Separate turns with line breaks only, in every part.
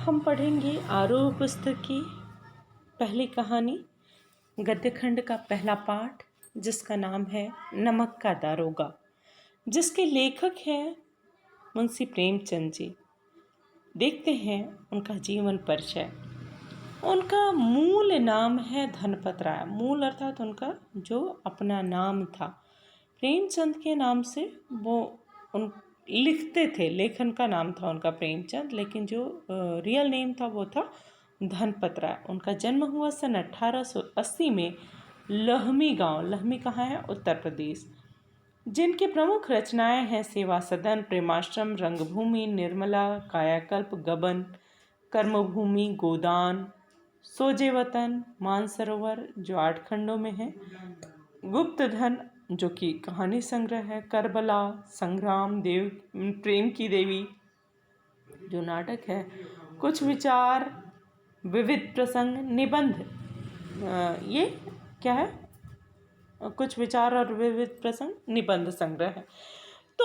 हम पढ़ेंगे आरोह पुस्तक की पहली कहानी, गद्यखंड का पहला पाठ, जिसका नाम है नमक का दारोगा, जिसके लेखक हैं मुंशी प्रेमचंद जी। देखते हैं उनका जीवन परिचय। उनका मूल नाम है धनपत राय। मूल अर्थात उनका जो अपना नाम था, प्रेमचंद के नाम से वो उन लिखते थे, लेखन का नाम था उनका प्रेमचंद, लेकिन जो रियल नेम था वो था धनपत राय। उनका जन्म हुआ सन 1880 में लहमी गांव। लहमी कहाँ है? उत्तर प्रदेश। जिनके प्रमुख रचनाएं हैं सेवा सदन, प्रेमाश्रम, रंगभूमि, निर्मला, कायाकल्प, गबन, कर्मभूमि, गोदान, सोजे वतन, मानसरोवर जो 8 खंडों में है, गुप्त धन जो कि कहानी संग्रह है, करबला, संग्राम, देव प्रेम की देवी जो नाटक है, कुछ विचार, विविध प्रसंग, निबंध, ये क्या है? कुछ विचार और विविध प्रसंग निबंध संग्रह है। तो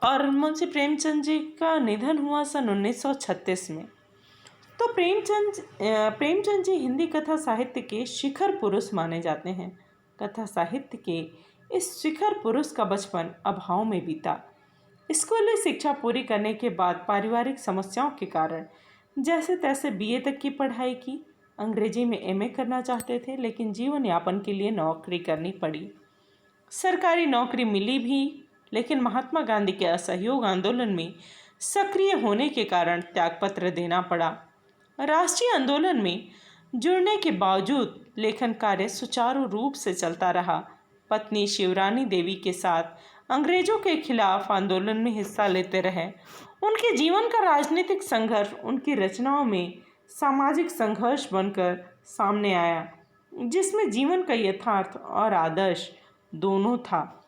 और मुंशी प्रेमचंद जी का निधन हुआ सन 1936 में। तो प्रेमचंद जी हिंदी कथा साहित्य के शिखर पुरुष माने जाते हैं। कथा साहित्य के इस शिखर पुरुष का बचपन अभाव में बीता। स्कूली शिक्षा पूरी करने के बाद पारिवारिक समस्याओं के कारण जैसे तैसे बीए तक की पढ़ाई की। अंग्रेजी में एमए करना चाहते थे, लेकिन जीवन यापन के लिए नौकरी करनी पड़ी। सरकारी नौकरी मिली भी, लेकिन महात्मा गांधी के असहयोग आंदोलन में सक्रिय होने के कारण त्यागपत्र देना पड़ा। राष्ट्रीय आंदोलन में जुड़ने के बावजूद लेखन कार्य सुचारू रूप से चलता रहा। पत्नी शिवरानी देवी के साथ अंग्रेजों के खिलाफ आंदोलन में हिस्सा लेते रहे। उनके जीवन का राजनीतिक संघर्ष उनकी रचनाओं में सामाजिक संघर्ष बनकर सामने आया, जिसमें जीवन का यथार्थ और आदर्श दोनों था।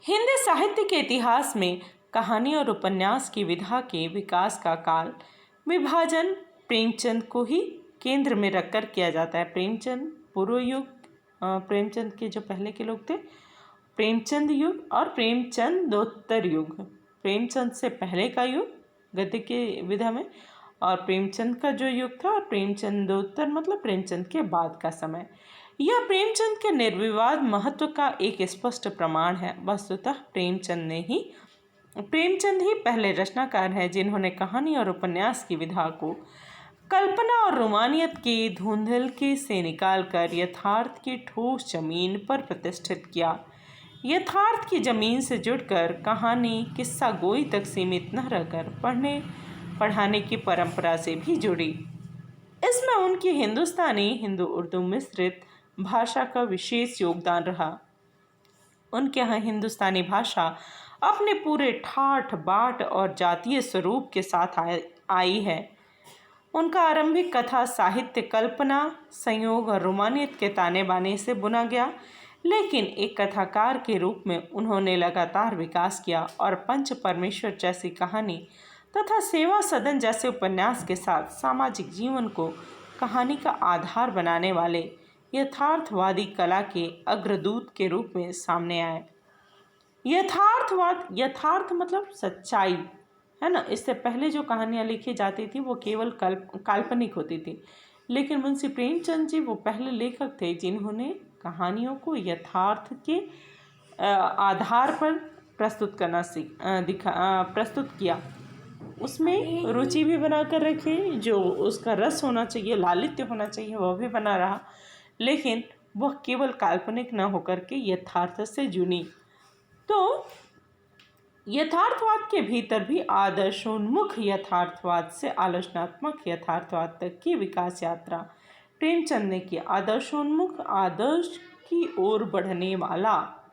हिंदी साहित्य के इतिहास में कहानी और उपन्यास की विधा के विकास का काल विभाजन प्रेमचंद को ही केंद्र में रखकर किया जाता है। प्रेमचंद पूर्व युग, प्रेमचंद के जो पहले के लोग थे, प्रेमचंद युग और प्रेमचंदोत्तर युग। प्रेमचंद से पहले का युग गद्य के विधा में, और प्रेमचंद का जो युग था, और प्रेमचंदोत्तर मतलब प्रेमचंद के बाद का समय। यह प्रेमचंद के निर्विवाद महत्व का एक स्पष्ट प्रमाण है। वस्तुतः प्रेमचंद ही पहले रचनाकार हैं जिन्होंने कहानी और उपन्यास की विधा को कल्पना और रोमानियत के धुंधलके से निकालकर यथार्थ की ठोस जमीन पर प्रतिष्ठित किया। यथार्थ की जमीन से जुड़कर कहानी किस्सा गोई तक सीमित न रहकर पढ़ने पढ़ाने की परंपरा से भी जुड़ी। इसमें उनकी हिंदुस्तानी हिंदू उर्दू मिश्रित भाषा का विशेष योगदान रहा। उनके यहाँ हिंदुस्तानी भाषा अपने पूरे ठाठ बाट और जातीय स्वरूप के साथ आई है। उनका आरंभिक कथा साहित्य कल्पना, संयोग और रोमानियत के ताने बाने से बुना गया, लेकिन एक कथाकार के रूप में उन्होंने लगातार विकास किया और पंच परमेश्वर जैसी कहानी तथा सेवा सदन जैसे उपन्यास के साथ सामाजिक जीवन को कहानी का आधार बनाने वाले यथार्थवादी कला के अग्रदूत के रूप में सामने आए। यथार्थ मतलब सच्चाई है ना। इससे पहले जो कहानियाँ लिखी जाती थी वो केवल काल्पनिक होती थी, लेकिन मुंशी प्रेमचंद जी वो पहले लेखक थे जिन्होंने कहानियों को यथार्थ के आधार पर प्रस्तुत किया। उसमें रुचि भी बना कर रखी, जो उसका रस होना चाहिए, लालित्य होना चाहिए, वह भी बना रहा, लेकिन वह केवल काल्पनिक न होकर के यथार्थ से जुड़ी। तो यथार्थवाद के भीतर भी आदर्शोन्मुख यथार्थवाद से आलोचनात्मक यथार्थवाद तक की विकास यात्रा प्रेमचंद ने की। आदर्शोन्मुख आदर्श की ओर बढ़ने वाला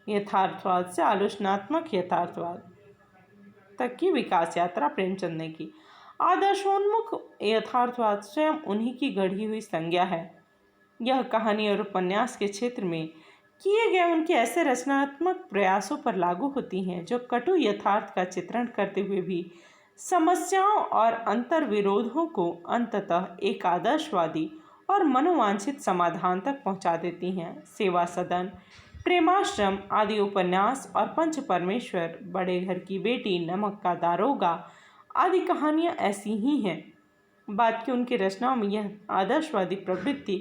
यथार्थवाद से आलोचनात्मक यथार्थवाद तक की विकास यात्रा प्रेमचंद ने की। आदर्शोन्मुख यथार्थवाद स्वयं उन्हीं की गढ़ी हुई संज्ञा है। यह कहानी और उपन्यास के क्षेत्र में किए गए उनके ऐसे रचनात्मक प्रयासों पर लागू होती हैं जो कटु यथार्थ का चित्रण करते हुए भी समस्याओं और अंतर्विरोधों को अंततः एक आदर्शवादी और मनोवांछित समाधान तक पहुंचा देती हैं। सेवा सदन, प्रेमाश्रम आदि उपन्यास और पंच परमेश्वर, बड़े घर की बेटी, नमक का दारोगा आदि कहानियाँ ऐसी ही हैं बाद की उनकी रचनाओं में यह आदर्शवादी प्रवृत्ति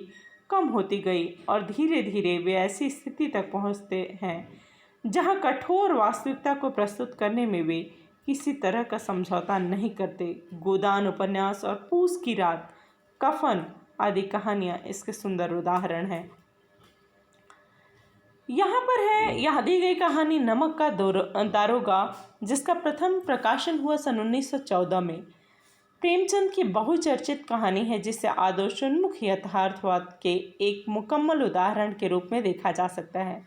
कम होती गई और धीरे धीरे वे ऐसी स्थिति तक पहुंचते हैं जहां कठोर वास्तविकता को प्रस्तुत करने में वे किसी तरह का समझौता नहीं करते। गोदान उपन्यास और पूस की रात, कफन आदि कहानियां इसके सुंदर उदाहरण हैं। यहाँ पर है यहाँ दी गई कहानी नमक का दारोगा, जिसका प्रथम प्रकाशन हुआ सन 1914 में। प्रेमचंद की बहुचर्चित कहानी है जिसे आदर्शोन्मुख यथार्थवाद के एक मुकम्मल उदाहरण के रूप में देखा जा सकता है।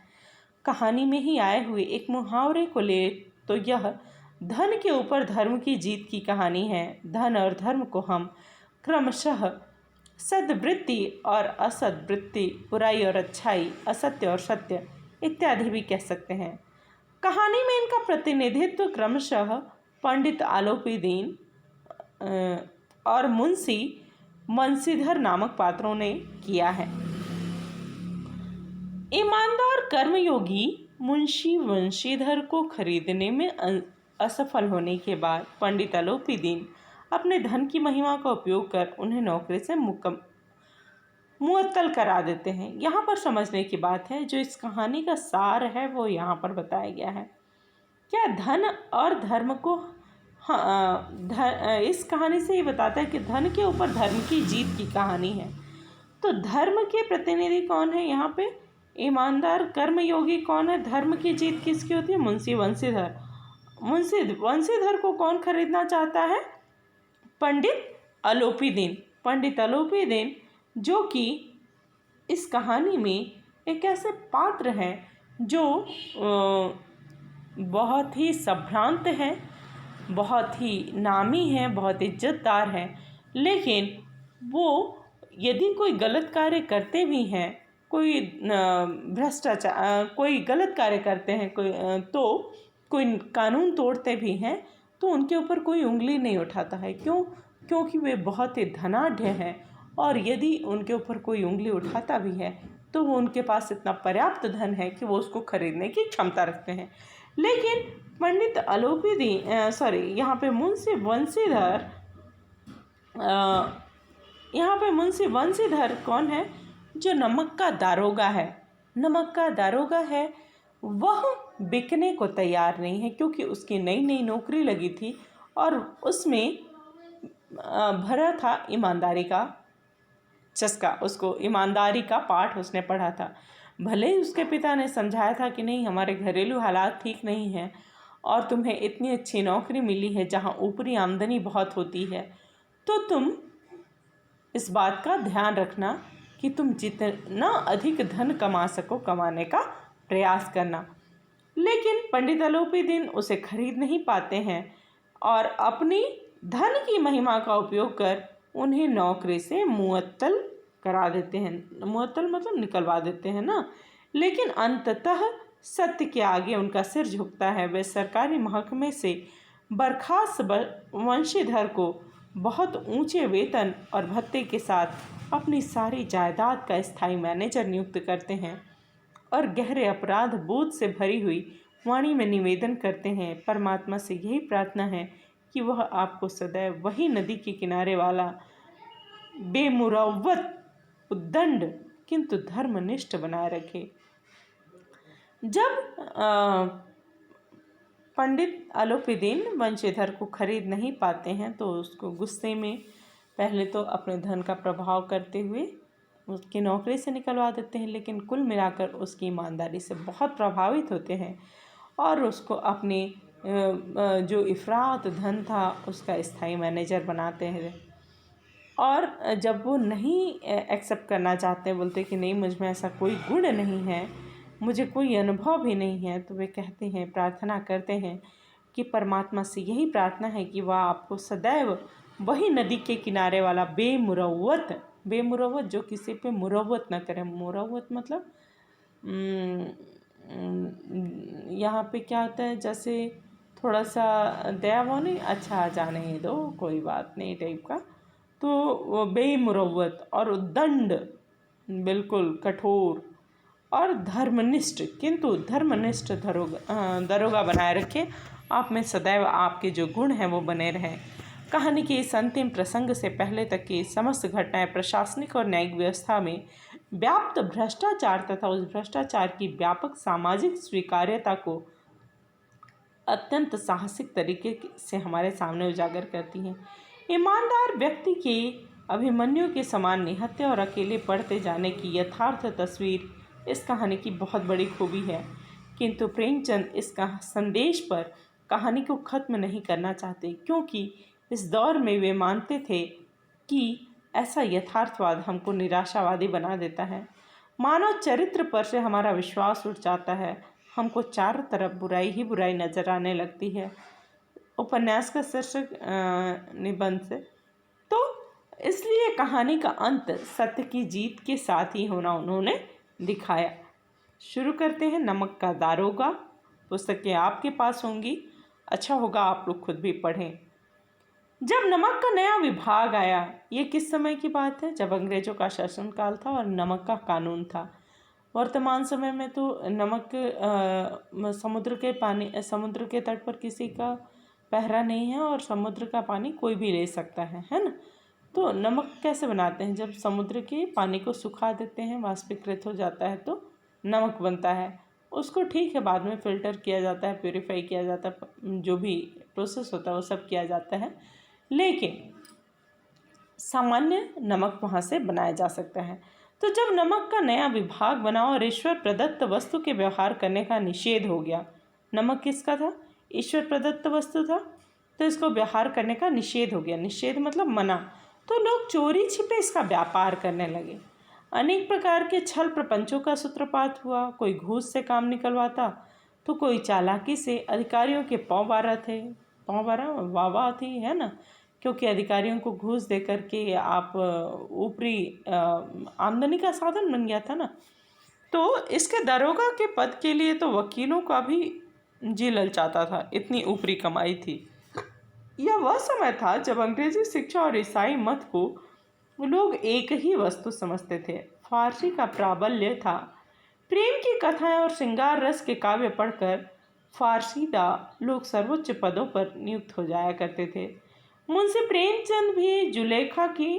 कहानी में ही आए हुए एक मुहावरे को ले तो यह धन के ऊपर धर्म की जीत की कहानी है। धन और धर्म को हम क्रमशः सद्वृत्ति और असद्वृत्ति, बुराई और अच्छाई, असत्य और सत्य इत्यादि भी कह सकते हैं। कहानी में इनका प्रतिनिधित्व क्रमशः पंडित आलोपीदीन और मुंशी वंशीधर नामक पात्रों ने किया है। ईमानदार कर्मयोगी मुंशी वंशीधर को खरीदने में असफल होने के बाद पंडित आलोपीदीन अपने धन की महिमा का उपयोग कर उन्हें नौकरी से मुअत्तल करा देते हैं। यहाँ पर समझने की बात है, जो इस कहानी का सार है वो यहाँ पर बताया गया है। क्या धन और धर्म को इस कहानी से ये बताता है कि धन के ऊपर धर्म की जीत की कहानी है। तो धर्म के प्रतिनिधि कौन है यहाँ पे? ईमानदार कर्मयोगी कौन है? धर्म की जीत किसकी होती है? मुंशी वंशीधर। मुंशी वंशीधर को कौन खरीदना चाहता है? पंडित आलोपीदीन। पंडित आलोपीदीन जो कि इस कहानी में एक ऐसे पात्र हैं जो बहुत ही संभ्रांत हैं, बहुत ही नामी हैं, बहुत इज्जतदार हैं, लेकिन वो यदि कोई गलत कार्य करते भी हैं, कोई भ्रष्टाचार, कोई गलत कार्य करते हैं, कोई कानून तोड़ते भी हैं, तो उनके ऊपर कोई उंगली नहीं उठाता है। क्यों? क्योंकि वे बहुत ही धनाढ्य हैं और यदि उनके ऊपर कोई उंगली उठाता भी है तो वो उनके पास इतना पर्याप्त धन है कि वो उसको खरीदने की क्षमता रखते हैं। लेकिन पंडित आलोपीदीन यहाँ पे मुंशी वंशीधर कौन है? जो नमक का दारोगा है। नमक का दारोगा है, वह बिकने को तैयार नहीं है क्योंकि उसकी नई नई नौकरी लगी थी और उसमें भरा था ईमानदारी का चस्का। उसको ईमानदारी का पाठ उसने पढ़ा था। भले ही उसके पिता ने समझाया था कि नहीं, हमारे घरेलू हालात ठीक नहीं हैं और तुम्हें इतनी अच्छी नौकरी मिली है जहां ऊपरी आमदनी बहुत होती है, तो तुम इस बात का ध्यान रखना कि तुम जितना अधिक धन कमा सको कमाने का प्रयास करना। लेकिन पंडित आलोपीदीन उसे खरीद नहीं पाते हैं और अपनी धन की महिमा का उपयोग कर उन्हें नौकरी से मुअत्तल करा देते हैं। मुअत्तल मतलब निकलवा देते हैं ना। लेकिन अंततः सत्य के आगे उनका सिर झुकता है। वे सरकारी महकमे से बर्खास्त वंशीधर को बहुत ऊंचे वेतन और भत्ते के साथ अपनी सारी जायदाद का स्थायी मैनेजर नियुक्त करते हैं और गहरे अपराध बोध से भरी हुई वाणी में निवेदन करते हैं। परमात्मा से यही प्रार्थना है कि वह आपको सदैव वही नदी के किनारे वाला बेमुरव्वत, उद्दंड किंतु धर्मनिष्ठ बनाए रखे। जब पंडित आलोपीदीन वंशीधर को खरीद नहीं पाते हैं तो उसको गुस्से में पहले तो अपने धन का प्रभाव करते हुए उसकी नौकरी से निकलवा देते हैं, लेकिन कुल मिलाकर उसकी ईमानदारी से बहुत प्रभावित होते हैं और उसको अपने जो इफ़रात धन था उसका स्थायी मैनेजर बनाते हैं। और जब वो नहीं एक्सेप्ट करना चाहते, बोलते कि नहीं, मुझ में ऐसा कोई गुण नहीं है, मुझे कोई अनुभव भी नहीं है, तो वे कहते हैं, प्रार्थना करते हैं कि परमात्मा से यही प्रार्थना है कि वह आपको सदैव वही नदी के किनारे वाला बेमुरव्वत जो किसी पे मुरव्वत न करे। मुरव्वत मतलब यहाँ पे क्या होता है, जैसे थोड़ा सा दयावान नहीं, अच्छा जाने दो कोई बात नहीं टाइप का, तो वो बेमुरव्वत और दंड बिल्कुल कठोर और धर्मनिष्ठ, किंतु धर्मनिष्ठ दरोगा बनाए रखे। आप में सदैव आपके जो गुण हैं वो बने रहें। कहानी के इस अंतिम प्रसंग से पहले तक की समस्त घटनाएं प्रशासनिक और न्यायिक व्यवस्था में व्याप्त भ्रष्टाचार तथा उस भ्रष्टाचार की व्यापक सामाजिक स्वीकार्यता को अत्यंत साहसिक तरीके से हमारे सामने उजागर करती हैं। ईमानदार व्यक्ति के अभिमन्यु के समान निहत्थे और अकेले पढ़ते जाने की यथार्थ तस्वीर इस कहानी की बहुत बड़ी खूबी है। किंतु प्रेमचंद इस संदेश पर कहानी को ख़त्म नहीं करना चाहते, क्योंकि इस दौर में वे मानते थे कि ऐसा यथार्थवाद हमको निराशावादी बना देता है। मानव चरित्र पर से हमारा विश्वास उठ जाता है, हमको चारों तरफ बुराई ही बुराई नजर आने लगती है। उपन्यास का शीर्षक निबंध से तो इसलिए कहानी का अंत सत्य की जीत के साथ ही होना उन्होंने दिखाया। शुरू करते हैं नमक का दारोगा। पुस्तकें आपके पास होंगी, अच्छा होगा आप लोग खुद भी पढ़ें। जब नमक का नया विभाग आया, ये किस समय की बात है? जब अंग्रेजों का शासनकाल था और नमक का कानून था। वर्तमान समय में तो नमक समुद्र के तट पर किसी का पहरा नहीं है और समुद्र का पानी कोई भी ले सकता है ना। तो नमक कैसे बनाते हैं? जब समुद्र के पानी को सुखा देते हैं, वाष्पीकृत हो जाता है तो नमक बनता है। उसको ठीक है बाद में फ़िल्टर किया जाता है, प्योरीफाई किया जाता है, जो भी प्रोसेस होता है वो सब किया जाता है, लेकिन सामान्य नमक वहाँ से बनाया जा सकता है। तो जब नमक का नया विभाग बना और ईश्वर प्रदत्त वस्तु के व्यवहार करने का निषेध हो गया, नमक किसका था? ईश्वर प्रदत्त वस्तु था, तो इसको व्यवहार करने का निषेध हो गया। निषेध मतलब मना। तो लोग चोरी छिपे इसका व्यापार करने लगे। अनेक प्रकार के छल प्रपंचों का सूत्रपात हुआ। कोई घूस से काम निकलवाता तो कोई चालाकी से। अधिकारियों के पाँव बारह वाह थी, है ना, क्योंकि अधिकारियों को घूस दे करके आप ऊपरी आमदनी का साधन बन गया था ना। तो इसके दरोगा के पद के लिए तो वकीलों का भी जी ललचाता था, इतनी ऊपरी कमाई थी। यह वह समय था जब अंग्रेजी शिक्षा और ईसाई मत को लोग एक ही वस्तु समझते थे। फारसी का प्राबल्य था। प्रेम की कथाएं और श्रृंगार रस के काव्य पढ़कर फारसीदा लोग सर्वोच्च पदों पर नियुक्त हो जाया करते थे। मुंशी प्रेमचंद भी जुलेखा की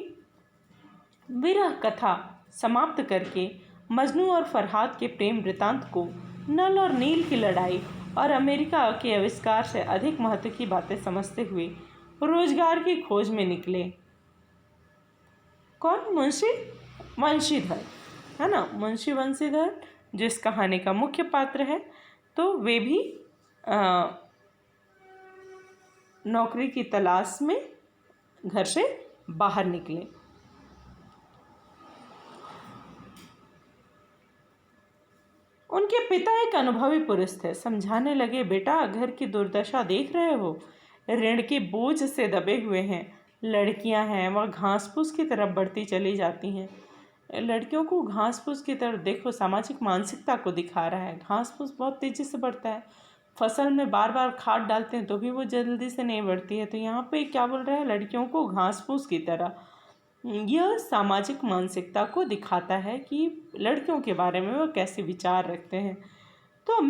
विरह कथा समाप्त करके मजनू और फरहाद के प्रेम वृतांत को नल और नील की लड़ाई और अमेरिका के आविष्कार से अधिक महत्व की बातें समझते हुए रोजगार की खोज में निकले। कौन? मुंशी वंशीधर, है ना, मुंशी वंशीधर जो इस कहानी का मुख्य पात्र है। तो वे भी नौकरी की तलाश में घर से बाहर निकले। उनके पिता एक अनुभवी पुरुष थे। समझाने लगे, बेटा घर की दुर्दशा देख रहे हो, ऋण के बोझ से दबे हुए हैं। लड़कियां हैं वह घास फूस की तरफ बढ़ती चली जाती हैं। लड़कियों को घास फूस की तरफ देखो, सामाजिक मानसिकता को दिखा रहा है। घास फूस बहुत तेज़ी से बढ़ता है। फसल में बार बार खाद डालते हैं तो भी वो जल्दी से नहीं बढ़ती है। तो यहाँ पे क्या बोल रहा है? लड़कियों को घास फूस की तरह। यह सामाजिक मानसिकता को दिखाता है कि लड़कियों के बारे में वो कैसे विचार रखते हैं। तो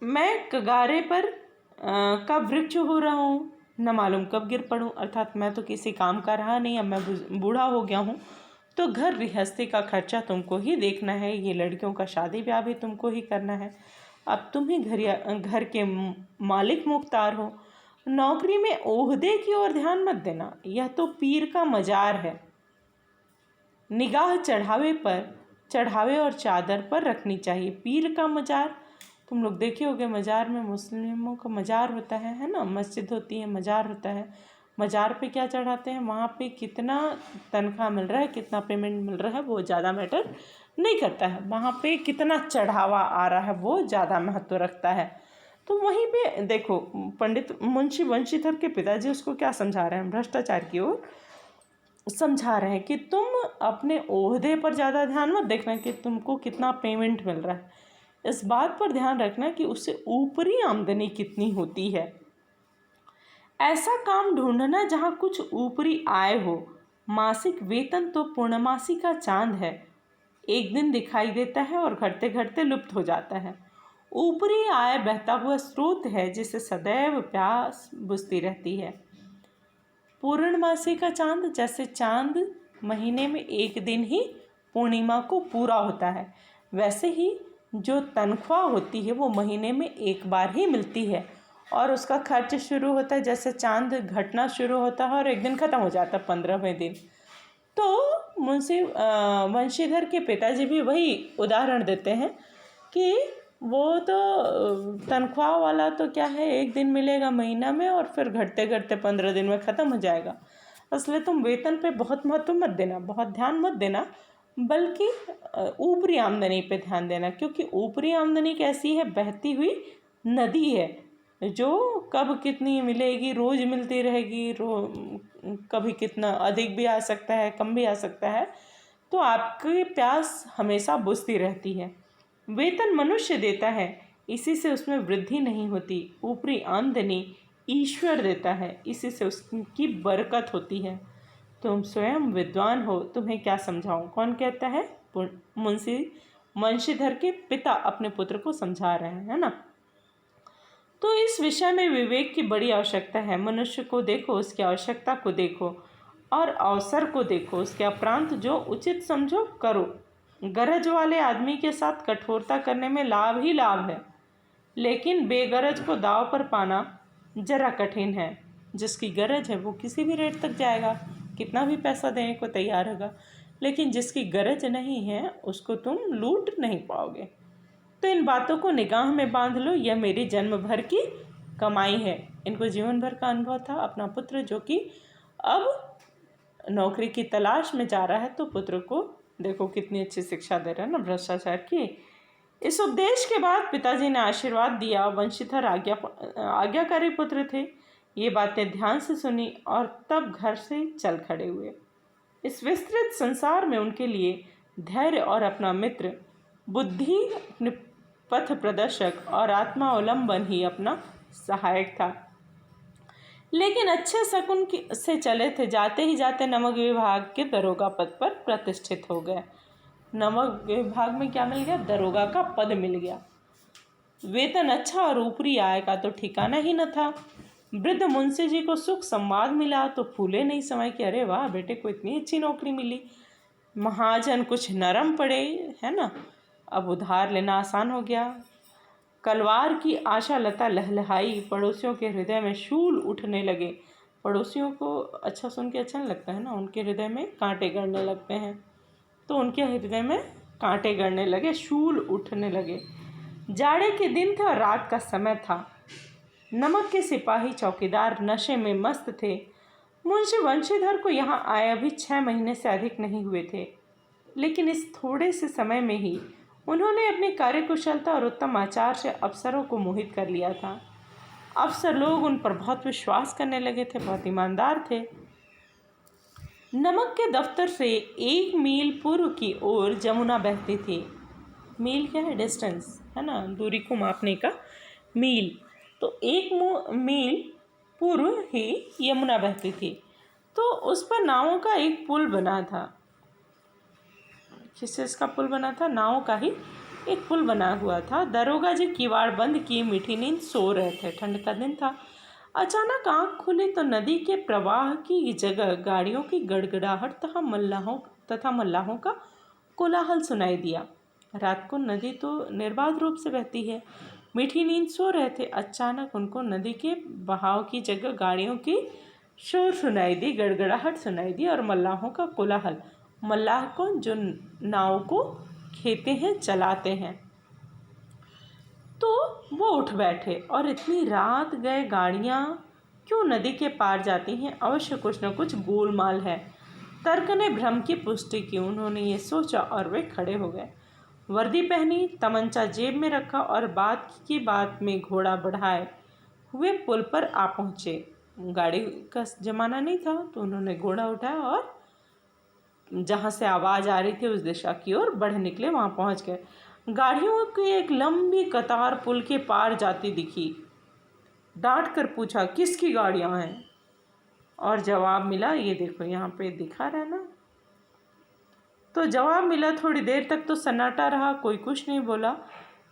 मैं कगारे पर का वृक्ष हो रहा हूँ, न मालूम कब गिर पड़ूँ। अर्थात मैं तो किसी काम का रहा नहीं, अब मैं बूढ़ा हो गया हूँ, तो घर गृहस्थी का खर्चा तुमको ही देखना है, ये लड़कियों का शादी ब्याह भी तुमको ही करना है। अब तुम ही घर के मालिक मुख्तार हो। नौकरी में ओहदे की ओर ध्यान मत देना, यह तो पीर का मजार है। निगाह चढ़ावे और चादर पर रखनी चाहिए। पीर का मजार तुम लोग देखे होगे, मजार में मुस्लिमों का मजार होता है ना, मस्जिद होती है, मजार होता है। मजार पे क्या चढ़ाते हैं? वहाँ पे कितना तनख्वाह मिल रहा है, कितना पेमेंट मिल रहा है, वो ज़्यादा मैटर नहीं करता है। वहाँ पे कितना चढ़ावा आ रहा है वो ज़्यादा महत्व रखता है। तो वहीं पे देखो, पंडित मुंशी वंशीधर के पिताजी उसको क्या समझा रहे हैं? भ्रष्टाचार की ओर समझा रहे हैं कि तुम अपने ओहदे पर ज़्यादा ध्यान मत देखना कि तुमको कितना पेमेंट मिल रहा है, इस बात पर ध्यान रखना कि उससे ऊपरी आमदनी कितनी होती है। ऐसा काम ढूंढना जहाँ कुछ ऊपरी आय हो। मासिक वेतन तो पूर्णमासी का चांद है, एक दिन दिखाई देता है और घटते घटते लुप्त हो जाता है। ऊपरी आय बहता हुआ स्रोत है जिसे सदैव प्यास बुझती रहती है। पूर्णमासी का चांद, जैसे चांद महीने में एक दिन ही पूर्णिमा को पूरा होता है, वैसे ही जो तनख्वाह होती है वो महीने में एक बार ही मिलती है और उसका खर्च शुरू होता है जैसे चांद घटना शुरू होता है और एक दिन ख़त्म हो जाता है 15वें दिन। तो मुंशी वंशीधर के पिताजी भी वही उदाहरण देते हैं कि वो तो तनख्वाह वाला तो क्या है, एक दिन मिलेगा महीना में और फिर घटते घटते 15 दिन में ख़त्म हो जाएगा। इसलिए तुम वेतन पे बहुत महत्व मत देना, बहुत ध्यान मत देना, बल्कि ऊपरी आमदनी पे ध्यान देना, क्योंकि ऊपरी आमदनी कैसी है, बहती हुई नदी है जो कब कितनी मिलेगी, रोज़ मिलती रहेगी, कभी कितना अधिक भी आ सकता है, कम भी आ सकता है, तो आपकी प्यास हमेशा बुझती रहती है। वेतन मनुष्य देता है, इसी से उसमें वृद्धि नहीं होती। ऊपरी आमदनी ईश्वर देता है, इसी से उसकी बरकत होती है। तुम स्वयं विद्वान हो, तुम्हें क्या समझाऊं। कौन कहता है? मुंशी वंशीधर के पिता अपने पुत्र को समझा रहे हैं, है ना। तो इस विषय में विवेक की बड़ी आवश्यकता है। मनुष्य को देखो, उसकी आवश्यकता को देखो और अवसर को देखो, उसके उपरांत जो उचित समझो करो। गरज वाले आदमी के साथ कठोरता करने में लाभ ही लाभ है, लेकिन बेगरज को दाव पर पाना जरा कठिन है। जिसकी गरज है वो किसी भी रेट तक जाएगा, कितना भी पैसा देने को तैयार होगा, लेकिन जिसकी गरज नहीं है उसको तुम लूट नहीं पाओगे। तो इन बातों को निगाह में बांध लो, यह मेरी जन्म भर की कमाई है। इनको जीवन भर का अनुभव था। अपना पुत्र जो कि अब नौकरी की तलाश में जा रहा है, तो पुत्र को देखो कितनी अच्छी शिक्षा दे रहा है ना, भ्रष्टाचार की। इस उपदेश के बाद पिताजी ने आशीर्वाद दिया। वंशीधर आज्ञाकारी पुत्र थे। ये बातें ध्यान से सुनी और तब घर से चल खड़े हुए। इस विस्तृत संसार में उनके लिए धैर्य और अपना मित्र, बुद्धि अपने पथ प्रदर्शक और आत्मावलंबन ही अपना सहायक था। लेकिन अच्छे शकुन से चले थे। जाते ही जाते नमक विभाग के दरोगा पद पर प्रतिष्ठित हो गए। नमक विभाग में क्या मिल गया? दरोगा का पद मिल गया। वेतन अच्छा और ऊपरी आय का तो ठिकाना ही न था। वृद्ध मुंशी जी को सुख संवाद मिला तो फूले नहीं समाये कि अरे वाह, बेटे को इतनी अच्छी नौकरी मिली। महाजन कुछ नरम पड़े, है ना, अब उधार लेना आसान हो गया। कलवार की आशा लता लहलहाई। पड़ोसियों के हृदय में शूल उठने लगे। पड़ोसियों को अच्छा सुन के अच्छा नहीं लगता है ना, उनके हृदय में कांटे गड़ने लगते हैं। तो उनके हृदय में कांटे गड़ने लगे, शूल उठने लगे। जाड़े के दिन था, रात का समय था। नमक के सिपाही चौकीदार नशे में मस्त थे। मुंशी वंशीधर को यहाँ आए अभी 6 महीने से अधिक नहीं हुए थे, लेकिन इस थोड़े से समय में ही उन्होंने अपनी कार्यकुशलता और उत्तम आचार से अफसरों को मोहित कर लिया था। अफसर लोग उन पर बहुत विश्वास करने लगे थे, बहुत ईमानदार थे। नमक के दफ्तर से 1 मील पूर्व की ओर जमुना बहती थी। मील क्या है? डिस्टेंस, है ना, दूरी को मापने का मील। तो 1 मील पूर्व ही यमुना बहती थी। तो उस पर नावों का एक पुल बना था। किस चीज़ का पुल बना था? नाव का ही एक पुल बना हुआ था। दरोगा जी किवाड़ बंद किए मीठी नींद सो रहे थे। ठंड का दिन था। अचानक आंख खुली तो नदी के प्रवाह की जगह गाड़ियों की गड़गड़ाहट तथा मल्लाहों का कोलाहल सुनाई दिया। रात को नदी तो निर्बाध रूप से बहती है। मीठी नींद सो रहे थे। अचानक उनको नदी के बहाव की जगह गाड़ियों की शोर सुनाई दी, गड़गड़ाहट सुनाई दी और मल्लाहों का कोलाहल। मल्लाह को जो नाव को खेते हैं, चलाते हैं। तो वो उठ बैठे और इतनी रात गए गाड़ियाँ क्यों नदी के पार जाती हैं? अवश्य कुछ न कुछ गोलमाल है। तर्क ने भ्रम की पुष्टि की। उन्होंने ये सोचा और वे खड़े हो गए। वर्दी पहनी, तमंचा जेब में रखा और बात की बात में घोड़ा बढ़ाए हुए पुल पर आ पहुँचे। गाड़ी का जमाना नहीं था, तो उन्होंने घोड़ा उठाया और जहाँ से आवाज़ आ रही थी उस दिशा की ओर बढ़ निकले। वहाँ पहुँच गए। गाड़ियों की एक लंबी कतार पुल के पार जाती दिखी। डांट कर पूछा, किसकी गाड़ियाँ हैं? और जवाब मिला, ये देखो यहाँ पे दिखा रहा है ना। तो जवाब मिला। थोड़ी देर तक तो सन्नाटा रहा, कोई कुछ नहीं बोला,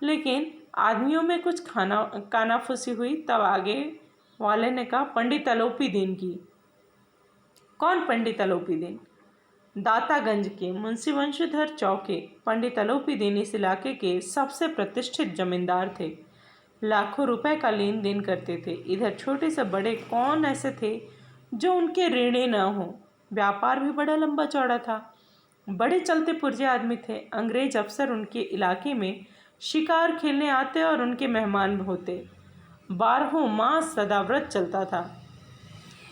लेकिन आदमियों में कुछ कानाफूसी हुई। तब आगे वाले ने कहा, पंडित अलोपी दीन की। कौन पंडित अलोपी दीन? दातागंज के मुंशी वंशीधर चौके पंडित अलोपी दीन इस इलाके के सबसे प्रतिष्ठित जमींदार थे। लाखों रुपए का लेन देन करते थे। इधर छोटे से बड़े कौन ऐसे थे जो उनके ऋणी न हो। व्यापार भी बड़ा लंबा चौड़ा था। बड़े चलते पुर्जे आदमी थे। अंग्रेज अफसर उनके इलाके में शिकार खेलने आते और उनके मेहमान होते। 12 मास सदाव्रत चलता था।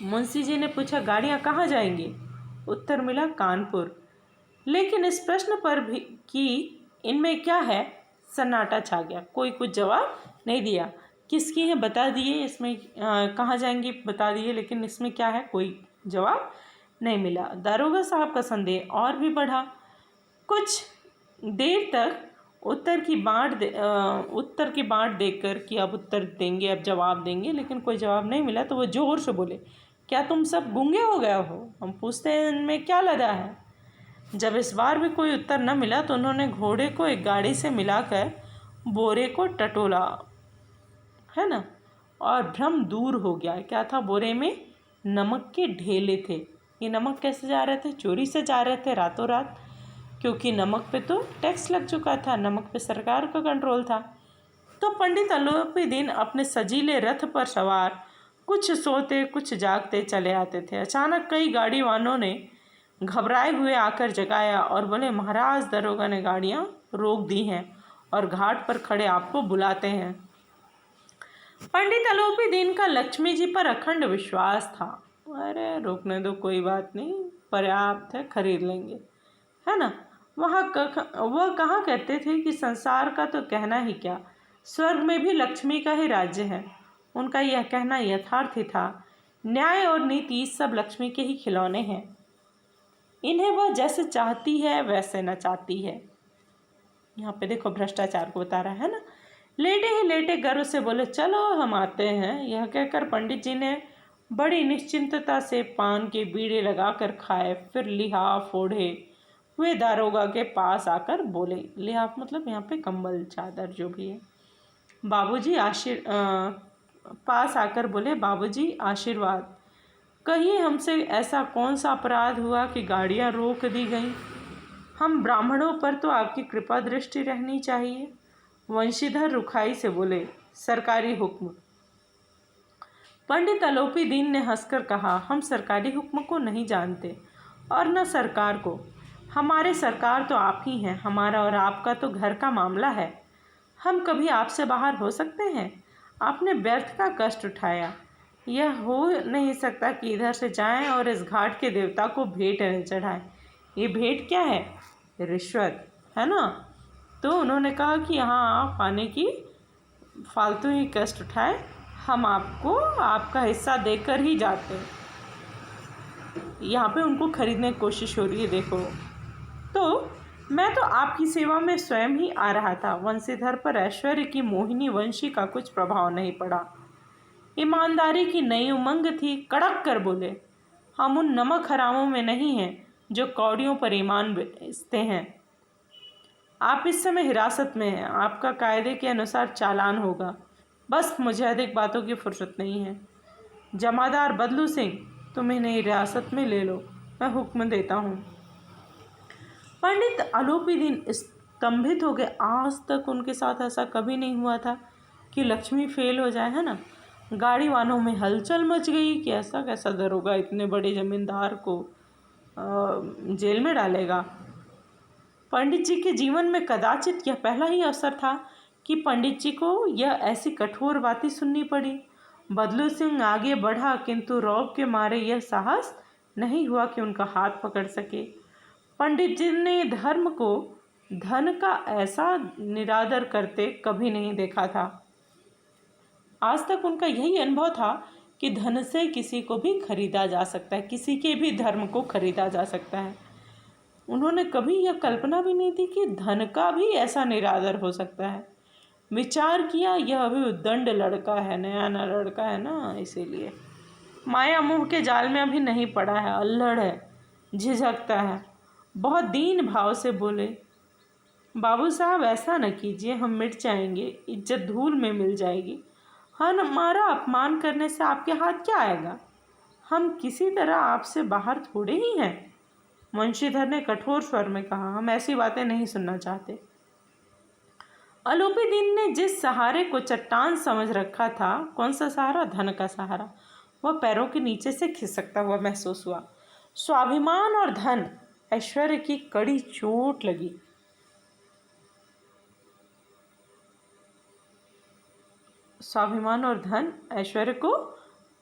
मुंशी जी ने पूछा, गाड़ियाँ कहाँ जाएंगी? उत्तर मिला, कानपुर। लेकिन इस प्रश्न पर भी कि इनमें क्या है, सन्नाटा छा गया। कोई कुछ जवाब नहीं दिया। किसकी है बता दिए, इसमें कहाँ जाएंगी बता दिए, लेकिन इसमें क्या है कोई जवाब नहीं मिला। दारोगा साहब का संदेह और भी बढ़ा। कुछ देर तक उत्तर की बाट देखकर कि अब उत्तर देंगे, अब जवाब देंगे, लेकिन कोई जवाब नहीं मिला। तो वो जोर से बोले, क्या तुम सब गूंगे हो गए हो? हम पूछते हैं इनमें क्या लदा है। जब इस बार भी कोई उत्तर न मिला तो उन्होंने घोड़े को एक गाड़ी से मिलाकर बोरे को टटोला, है ना, और भ्रम दूर हो गया। क्या था बोरे में? नमक के ढेले थे। ये नमक कैसे जा रहे थे? चोरी से जा रहे थे रातों रात, क्योंकि नमक पे तो टैक्स लग चुका था, नमक पे सरकार का कंट्रोल था। तो पंडित अलोपी दीन अपने सजीले रथ पर सवार कुछ सोते कुछ जागते चले आते थे। अचानक कई गाड़ी वालों ने घबराए हुए आकर जगाया और बोले, महाराज, दरोगा ने गाड़ियाँ रोक दी हैं और घाट पर खड़े आपको बुलाते हैं। पंडित अलोपी दीन का लक्ष्मी जी पर अखंड विश्वास था। अरे रोकने दो, कोई बात नहीं, पर्याप्त है, खरीद लेंगे, है ना। वह कहाँ कहते थे कि संसार का तो कहना ही क्या, स्वर्ग में भी लक्ष्मी का ही राज्य है। उनका यह कहना यथार्थ ही था। न्याय और नीति सब लक्ष्मी के ही खिलौने हैं। इन्हें वह जैसे चाहती है वैसे न चाहती है। यहाँ पे देखो भ्रष्टाचार को बता रहा है ना। लेटे ही लेटे गर्व से बोले, चलो हम आते हैं। यह कहकर पंडित जी ने बड़ी निश्चिंतता से पान के बीड़े लगाकर खाए, फिर लिहाफ ओढ़े वे दारोगा के पास आकर बोले, लिहाफ मतलब यहाँ पे कंबल चादर जो भी है, बाबूजी पास आकर बोले, बाबूजी आशीर्वाद, कहिए हमसे ऐसा कौन सा अपराध हुआ कि गाड़ियाँ रोक दी गईं? हम ब्राह्मणों पर तो आपकी कृपा दृष्टि रहनी चाहिए। वंशीधर रुखाई से बोले, सरकारी हुक्म। पंडित अलोपी दीन ने हंसकर कहा, हम सरकारी हुक्म को नहीं जानते और न सरकार को। हमारे सरकार तो आप ही हैं। हमारा और आपका तो घर का मामला है। हम कभी आपसे बाहर हो सकते हैं? आपने व्यर्थ का कष्ट उठाया। यह हो नहीं सकता कि इधर से जाएं और इस घाट के देवता को भेंट न चढ़ाएं। ये भेंट क्या है? रिश्वत, है ना। तो उन्होंने कहा कि यहाँ आप आने की फालतू ही कष्ट उठाए, हम आपको आपका हिस्सा देकर ही जाते हैं। यहाँ पे उनको खरीदने की कोशिश हो रही है, देखो। तो मैं तो आपकी सेवा में स्वयं ही आ रहा था। वंशीधर पर ऐश्वर्य की मोहिनी वंशी का कुछ प्रभाव नहीं पड़ा। ईमानदारी की नई उमंग थी। कड़क कर बोले, हम उन नमक हरामों में नहीं हैं जो कौड़ियों पर ईमान बेचते हैं। आप इस समय हिरासत में हैं। आपका कायदे के अनुसार चालान होगा। बस मुझे अधिक बातों की फुर्सत नहीं है। जमादार बदलू सिंह, तुम इन्हें हिरासत में ले लो, मैं हुक्म देता हूँ। पंडित अलोपी दीन स्तंभित हो गए। आज तक उनके साथ ऐसा कभी नहीं हुआ था कि लक्ष्मी फेल हो जाए, है ना। गाड़ी वालों में हलचल मच गई कि ऐसा कैसा दरोगा इतने बड़े जमींदार को जेल में डालेगा। पंडित जी के जीवन में कदाचित यह पहला ही अवसर था कि पंडित जी को यह ऐसी कठोर बातें सुननी पड़ी। बदलू सिंह आगे बढ़ा, किंतु रौब के मारे यह साहस नहीं हुआ कि उनका हाथ पकड़ सके। पंडित जी ने धर्म को धन का ऐसा निरादर करते कभी नहीं देखा था। आज तक उनका यही अनुभव था कि धन से किसी को भी खरीदा जा सकता है, किसी के भी धर्म को खरीदा जा सकता है। उन्होंने कभी यह कल्पना भी नहीं थी कि धन का भी ऐसा निरादर हो सकता है। विचार किया, यह अभी उद्दंड लड़का है, नया लड़का है ना, इसीलिए माया मोह के जाल में अभी नहीं पड़ा है, अल्हड़ है, झिझकता है। बहुत दीन भाव से बोले, बाबू साहब ऐसा न कीजिए, हम मिट जाएंगे, इज्जत धूल में मिल जाएगी। हमारा अपमान करने से आपके हाथ क्या आएगा? हम किसी तरह आपसे बाहर थोड़े ही हैं। मुंशीधर ने कठोर स्वर में कहा, हम ऐसी बातें नहीं सुनना चाहते। अलोपीदीन ने जिस सहारे को चट्टान समझ रखा था, कौन सा सहारा? धन का सहारा, वह पैरों के नीचे से खिसकता हुआ महसूस हुआ। स्वाभिमान और धन, ऐश्वर्य की कड़ी चोट लगी। स्वाभिमान और धन, ऐश्वर्य को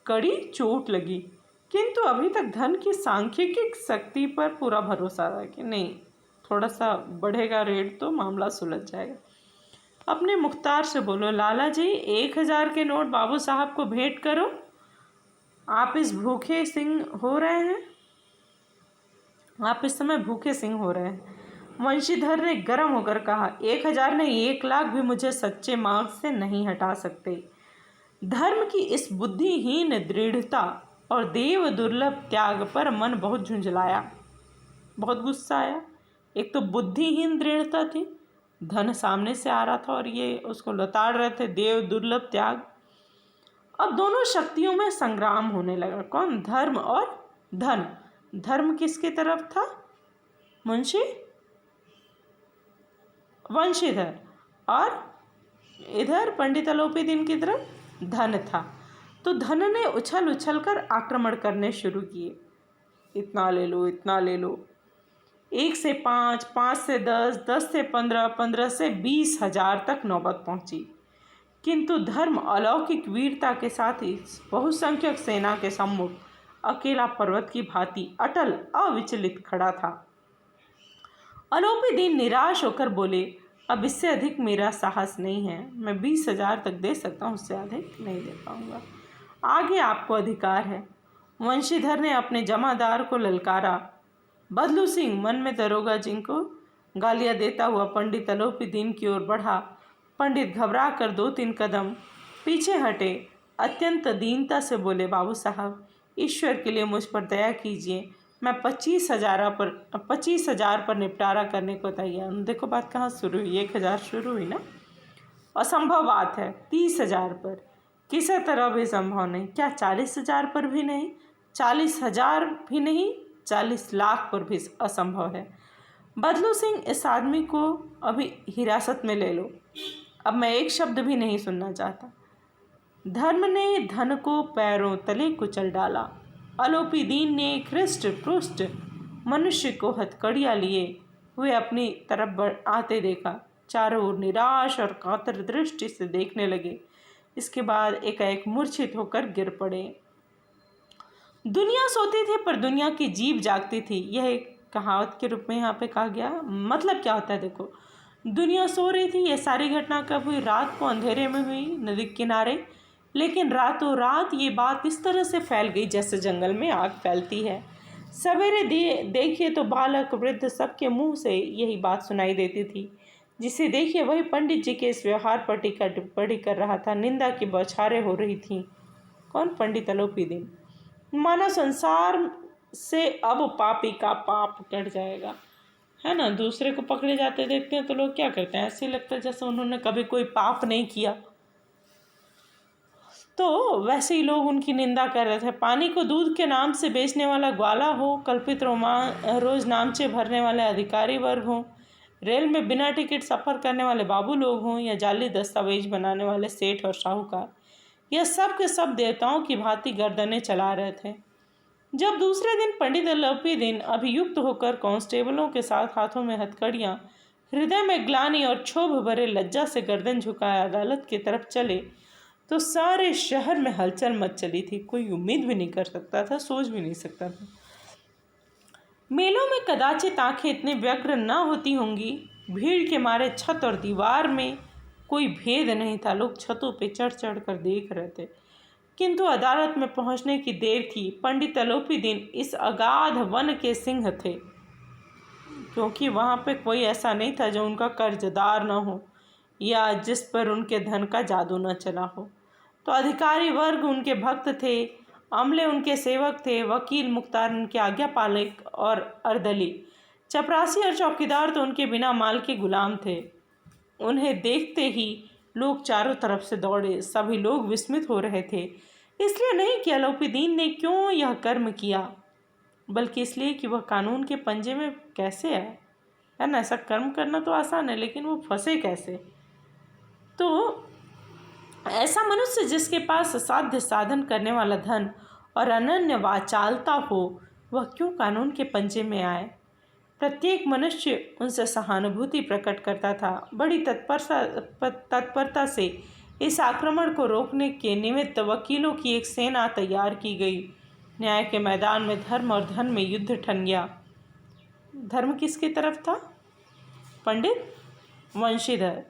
कड़ी चोट लगी, किंतु अभी तक धन की सांख्यिकी शक्ति पर पूरा भरोसा था कि नहीं, थोड़ा सा बढ़ेगा रेट तो मामला सुलझ जाएगा। अपने मुख्तार से बोलो, लाला जी 1000 के नोट बाबू साहब को भेंट करो। आप इस भूखे सिंह हो रहे हैं, आप इस समय भूखे सिंह हो रहे हैं। वंशीधर ने गर्म होकर कहा, 1000 नहीं, 1,00,000 भी मुझे सच्चे मार्ग से नहीं हटा सकते। धर्म की इस बुद्धिहीन दृढ़ता और देव दुर्लभ त्याग पर मन बहुत झुंझलाया, बहुत गुस्सा आया। एक तो बुद्धिहीन दृढ़ता थी, धन सामने से आ रहा था और ये उसको लताड़ रहे थे, देव दुर्लभ त्याग। अब दोनों शक्तियों में संग्राम होने लगा। कौन? धर्म और धन। धर्म किसकी तरफ था? मुंशी वंशीधर, और इधर पंडित अलोपीदीन की तरफ धन था। तो धन ने उछल उछल कर आक्रमण करने शुरू किए। इतना ले लो, इतना ले लो। 1 से 5, 5 से 10, 10 से 15, 15 से 20,000 तक नौबत पहुंची। किंतु धर्म अलौकिक वीरता के साथ ही बहुसंख्यक सेना के सम्मुख अकेला पर्वत की भांति अटल अविचलित खड़ा था। अलोपीदीन निराश होकर बोले, अब इससे अधिक मेरा साहस नहीं है। मैं 20,000 तक दे सकता हूँ, उससे अधिक नहीं दे पाऊंगा। आगे आपको अधिकार है। वंशीधर ने अपने जमादार को ललकारा। बदलू सिंह मन में दरोगा जी को गालियाँ देता हुआ पंडित अलोपीदीन की ओर बढ़ा। पंडित घबरा कर 2-3 कदम पीछे हटे, अत्यंत दीनता से बोले, बाबू साहब, ईश्वर के लिए मुझ पर दया कीजिए। मैं 25,000 पर निपटारा करने को तैयार हूँ। देखो बात कहाँ शुरू हुई, 1,000 शुरू हुई ना। असंभव बात है 30,000 पर, किसी तरह भी संभव नहीं। क्या 40,000 पर भी नहीं? 40,000 भी नहीं, 40 लाख पर भी असंभव है। बदलू सिंह, इस आदमी को अभी हिरासत में ले लो। अब मैं एक शब्द भी नहीं सुनना चाहता। धर्म ने धन को पैरों तले कुचल डाला। अलोपीदीन ने हृष्ट पुष्ट मनुष्य को हथकड़ियाँ लिए हुए अपनी तरफ आते देखा। चारों ओर निराश और कातर दृष्टि से देखने लगे। इसके बाद एकाएक मूर्छित होकर गिर पड़े। दुनिया सोती थी पर दुनिया की जीभ जागती थी, यह एक कहावत के रूप में यहाँ पे कहा गया। मतलब क्या होता है देखो, दुनिया सो रही थी। ये सारी घटना कब हुई? रात को अंधेरे में हुई, नदी किनारे। लेकिन रातों रात ये बात इस तरह से फैल गई जैसे जंगल में आग फैलती है। सवेरे देखिए तो बालक वृद्ध सबके मुंह से यही बात सुनाई देती थी। जिसे देखिए वही पंडित जी के इस व्यवहार पर टीका टिप्पणी कर रहा था। निंदा की बौछारें हो रही थीं। कौन? पंडित अलोपीदीन। मानो संसार से अब पापी का पाप कट जाएगा, है ना। दूसरे को पकड़े जाते देखते हैं तो लोग क्या करते हैं, ऐसे लगता है जैसे उन्होंने कभी कोई पाप नहीं किया। तो वैसे ही लोग उनकी निंदा कर रहे थे। पानी को दूध के नाम से बेचने वाला ग्वाला हो, कल्पित रोज नामचे भरने वाले अधिकारी वर्ग हों, रेल में बिना टिकट सफ़र करने वाले बाबू लोग हों, या जाली दस्तावेज बनाने वाले सेठ और साहूकार, यह सब के सब देवताओं की भांति गर्दनें चला रहे थे। जब दूसरे दिन पंडित अलोपीदीन अभियुक्त होकर कांस्टेबलों के साथ हाथों में हथकड़ियाँ, हृदय में ग्लानि और क्षोभ भरे लज्जा से गर्दन झुकाए अदालत की तरफ चले, तो सारे शहर में हलचल मच चली थी। कोई उम्मीद भी नहीं कर सकता था, सोच भी नहीं सकता था। मेलों में कदाचित आंखें इतनी व्यग्र न होती होंगी। भीड़ के मारे छत और दीवार में कोई भेद नहीं था। लोग छतों पे चढ़ चढ़ कर देख रहे थे। किंतु अदालत में पहुंचने की देर थी। पंडित अलोपीदीन इस अगाध वन के सिंह थे, क्योंकि वहाँ पे कोई ऐसा नहीं था जो उनका कर्जदार न हो या जिस पर उनके धन का जादू न चला हो। तो अधिकारी वर्ग उनके भक्त थे, अमले उनके सेवक थे, वकील मुख्तार उनके आज्ञापालक और अर्दली। चपरासी और चौकीदार तो उनके बिना माल के गुलाम थे। उन्हें देखते ही लोग चारों तरफ से दौड़े। सभी लोग विस्मित हो रहे थे, इसलिए नहीं कि अलाउद्दीन ने क्यों यह कर्म किया, बल्कि इसलिए कि वह कानून के पंजे में कैसे आए। है ना, ऐसा कर्म करना तो आसान है, लेकिन वो फंसे कैसे। तो ऐसा मनुष्य जिसके पास असाध्य साधन करने वाला धन और अनन्य वाचालता हो, वह क्यों कानून के पंजे में आए। प्रत्येक मनुष्य उनसे सहानुभूति प्रकट करता था। बड़ी तत्परता से इस आक्रमण को रोकने के निमित्त वकीलों की एक सेना तैयार की गई। न्याय के मैदान में धर्म और धन में युद्ध ठन गया। धर्म किसकी तरफ था? पंडित वंशीधर,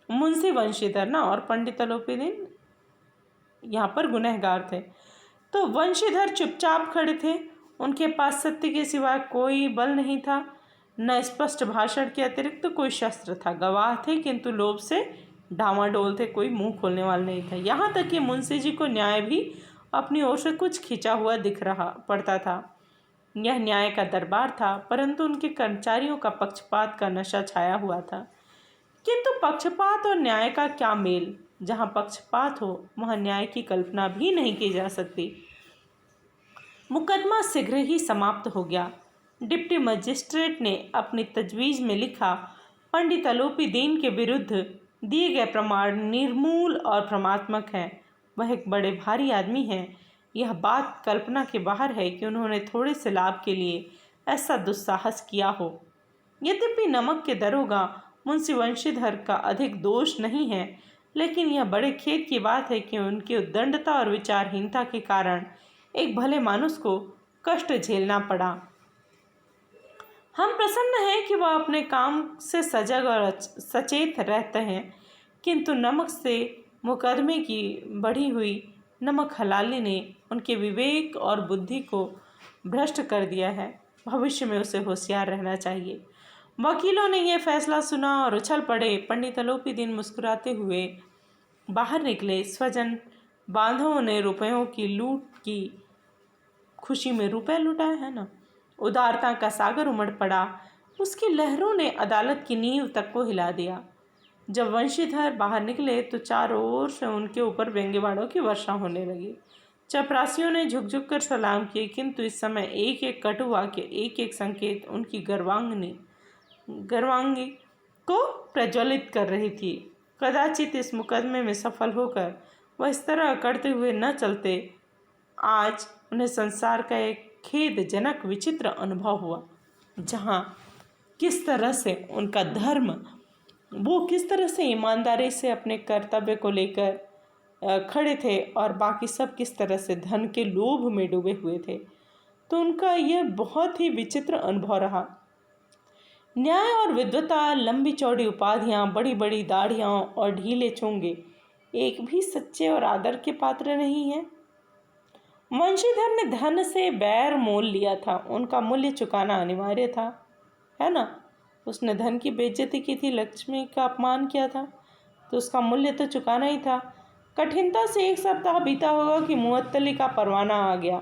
मुंशी वंशीधर ना, और पंडित अलाउद्दीन यहाँ पर गुनहगार थे। तो वंशीधर चुपचाप खड़े थे। उनके पास सत्य के सिवा कोई बल नहीं था, न स्पष्ट भाषण के अतिरिक्त कोई शस्त्र था। गवाह थे किंतु लोभ से डामाडोल थे, कोई मुंह खोलने वाला नहीं था। यहाँ तक कि मुंशी जी को न्याय भी अपनी ओर से कुछ खिंचा हुआ दिख रहा पड़ता था। यह न्याय का दरबार था, परंतु उनके कर्मचारियों का पक्षपात का नशा छाया हुआ था। किंतु पक्षपात और न्याय का क्या मेल? जहाँ पक्षपात हो वहाँ न्याय की कल्पना भी नहीं की जा सकती। मुकदमा शीघ्र ही समाप्त हो गया। डिप्टी मजिस्ट्रेट ने अपनी तजवीज़ में लिखा, पंडित अलाउद्दीन के विरुद्ध दिए गए प्रमाण निर्मूल और भ्रमात्मक हैं। वह एक बड़े भारी आदमी हैं। यह बात कल्पना के बाहर है कि उन्होंने थोड़े से लाभ के लिए ऐसा दुस्साहस किया हो। यद्यपि नमक के दरोगा मुंशी वंशीधर का अधिक दोष नहीं है, लेकिन यह बड़े खेद की बात है कि उनकी उद्दंडता और विचारहीनता के कारण एक भले मानुष को कष्ट झेलना पड़ा। हम प्रसन्न हैं कि वह अपने काम से सजग और सचेत रहते हैं, किंतु नमक से मुकदमे की बढ़ी हुई नमक हलाली ने उनके विवेक और बुद्धि को भ्रष्ट कर दिया है। भविष्य में उसे होशियार रहना चाहिए। वकीलों ने यह फैसला सुना और उछल पड़े। पंडित अलाउद्दीन मुस्कुराते हुए बाहर निकले। स्वजन बांधवों ने रुपयों की लूट की खुशी में रुपए लुटाए, है ना। उदारता का सागर उमड़ पड़ा। उसकी लहरों ने अदालत की नींव तक को हिला दिया। जब वंशीधर बाहर निकले तो चारों ओर से उनके ऊपर व्यंग्यवाड़ों की वर्षा होने लगी। चपरासियों ने झुक झुक कर सलाम किए, किंतु इस समय एक एक कटु वाक्य, एक एक संकेत उनकी गर्वांगी को प्रज्वलित कर रही थी। कदाचित इस मुकदमे में सफल होकर वह इस तरह करते हुए न चलते। आज उन्हें संसार का एक खेदजनक विचित्र अनुभव हुआ, जहाँ किस तरह से उनका धर्म, वो किस तरह से ईमानदारी से अपने कर्तव्य को लेकर खड़े थे और बाकी सब किस तरह से धन के लोभ में डूबे हुए थे। तो उनका यह बहुत ही विचित्र अनुभव रहा। न्याय और विद्वता, लंबी चौड़ी उपाधियाँ, बड़ी बड़ी दाढ़ियाँ और ढीले चोंगे एक भी सच्चे और आदर के पात्र नहीं हैं। वंशीधर ने धन से बैर मोल लिया था, उनका मूल्य चुकाना अनिवार्य था, है ना। उसने धन की बेइज्जती की थी, लक्ष्मी का अपमान किया था, तो उसका मूल्य तो चुकाना ही था। कठिनता से एक सप्ताह बीता होगा कि मुअत्तली का परवाना आ गया।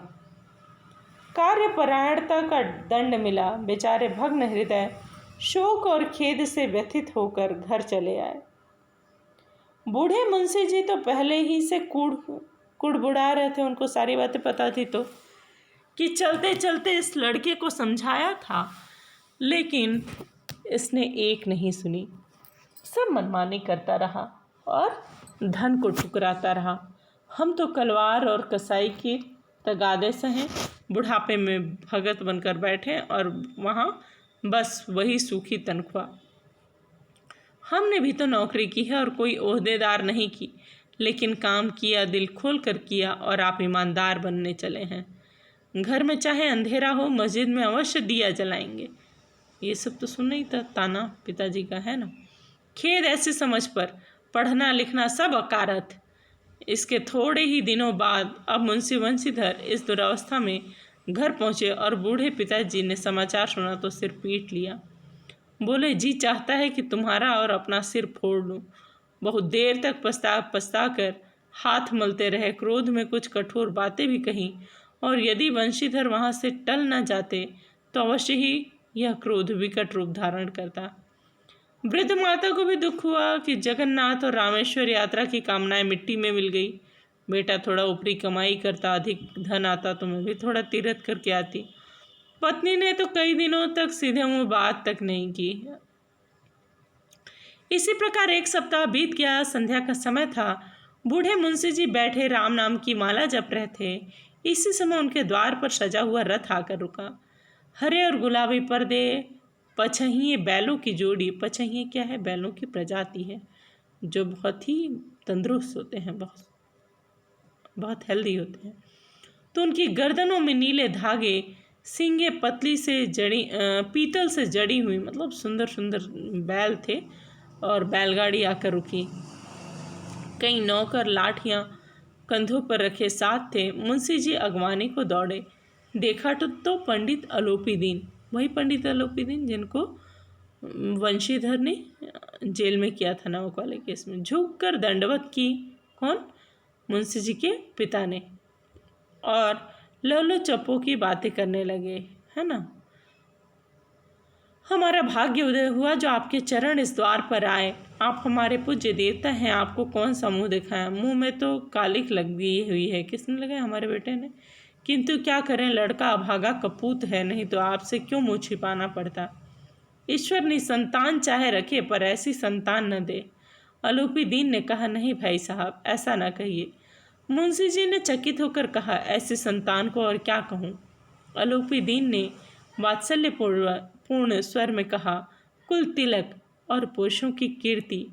कार्यपरायणता का दंड मिला। बेचारे भग्न हृदय शोक और खेद से व्यथित होकर घर चले आए। बूढ़े मुंशी जी तो पहले ही से कुड़बुड़ा रहे थे। उनको सारी बातें पता थी, तो कि चलते चलते इस लड़के को समझाया था, लेकिन इसने एक नहीं सुनी। सब मनमानी करता रहा और धन को ठुकराता रहा। हम तो कलवार और कसाई की तगादे से हैं, बुढ़ापे में भगत बनकर बैठे और वहाँ बस वही सूखी तनख्वाह। हमने भी तो नौकरी की है और कोई ओहदेदार नहीं की, लेकिन काम किया, दिल खोल कर किया, और आप ईमानदार बनने चले हैं। घर में चाहे अंधेरा हो, मस्जिद में अवश्य दिया जलाएंगे। ये सब तो सुन नहीं था ताना पिताजी का, है ना। खेद ऐसी समझ पर पढ़ना लिखना सब अकारत। इसके थोड़े ही दिनों बाद अब मुंशी वंशीधर इस दुरावस्था में घर पहुँचे और बूढ़े पिताजी ने समाचार सुना तो सिर पीट लिया। बोले, जी चाहता है कि तुम्हारा और अपना सिर फोड़ लूँ। बहुत देर तक पछता कर हाथ मलते रहे, क्रोध में कुछ कठोर बातें भी कहीं और यदि वंशीधर वहाँ से टल न जाते तो अवश्य ही यह क्रोध विकट रूप धारण करता। वृद्ध माता को भी दुख हुआ कि जगन्नाथ और रामेश्वर यात्रा की कामनाएं मिट्टी में मिल गई। बेटा थोड़ा ऊपरी कमाई करता, अधिक धन आता तो मैं भी थोड़ा तीर्थ करके आती। पत्नी ने तो कई दिनों तक सीधे मुंह बात तक नहीं की। इसी प्रकार एक सप्ताह बीत गया। संध्या का समय था। बूढ़े मुंशी जी बैठे राम नाम की माला जप रहे थे। इसी समय उनके द्वार पर सजा हुआ रथ आकर रुका। हरे और गुलाबी पर्दे, पछहिए बैलों की जोड़ी। पछहिए क्या है? बैलों की प्रजाति है जो बहुत ही तंदुरुस्त होते हैं, बहुत हेल्दी होते हैं। तो उनकी गर्दनों में नीले धागे, सींगे पतली से जड़ी, पीतल से जड़ी हुई, मतलब सुंदर सुंदर बैल थे। और बैलगाड़ी आकर रुकी। कई नौकर लाठियां कंधों पर रखे साथ थे। मुंशी जी अगवानी को दौड़े। देखा तो पंडित अलोपी दीन, वही पंडित अलोपी दीन जिनको वंशीधर ने जेल में किया था नमक वाले केस में। झुक कर दंडवत की। कौन? मुंशी जी के पिता ने। और लौलो चप्पो की बातें करने लगे, है ना। हमारा भाग्य उदय हुआ जो आपके चरण इस द्वार पर आए। आप हमारे पूज्य देवता हैं, आपको कौन सा मुँह दिखाया। मुँह में तो कालिख लगी हुई है। किसने लगाया? हमारे बेटे ने। किंतु क्या करें, लड़का अभागा कपूत है, नहीं तो आपसे क्यों मुँह छिपाना पड़ता। ईश्वर निसंतान चाहे रखे पर ऐसी संतान न दे। अलोपी दीन ने कहा, नहीं भाई साहब, ऐसा न कहिए। मुंशी जी ने चकित होकर कहा, ऐसी संतान को और क्या कहूँ। अलोपी दीन ने वात्सल्यपूर्ण स्वर में कहा, कुल तिलक और पुरुषों की कीर्ति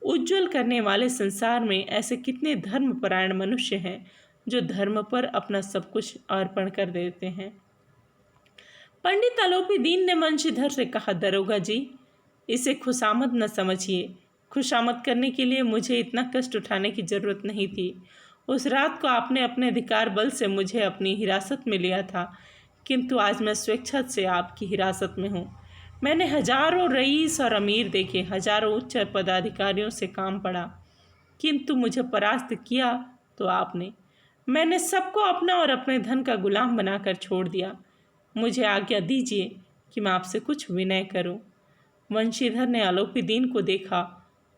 उज्जवल करने वाले संसार में ऐसे कितने धर्मपरायण मनुष्य हैं जो धर्म पर अपना सब कुछ अर्पण कर देते हैं। पंडित अलोपी दीन ने वंशीधर से कहा, दरोगा जी, इसे खुशामद न समझिए। खुशामद करने के लिए मुझे इतना कष्ट उठाने की जरूरत नहीं थी। उस रात को आपने अपने अधिकार बल से मुझे अपनी हिरासत में लिया था, किंतु आज मैं स्वेच्छा से आपकी हिरासत में हूँ। मैंने हजारों रईस और अमीर देखे, हजारों उच्च पदाधिकारियों से काम पड़ा, किंतु मुझे परास्त किया तो आपने। मैंने सबको अपना और अपने धन का गुलाम बनाकर छोड़ दिया। मुझे आज्ञा दीजिए कि मैं आपसे कुछ विनय करूं। वंशीधर ने अलोपी दीन को देखा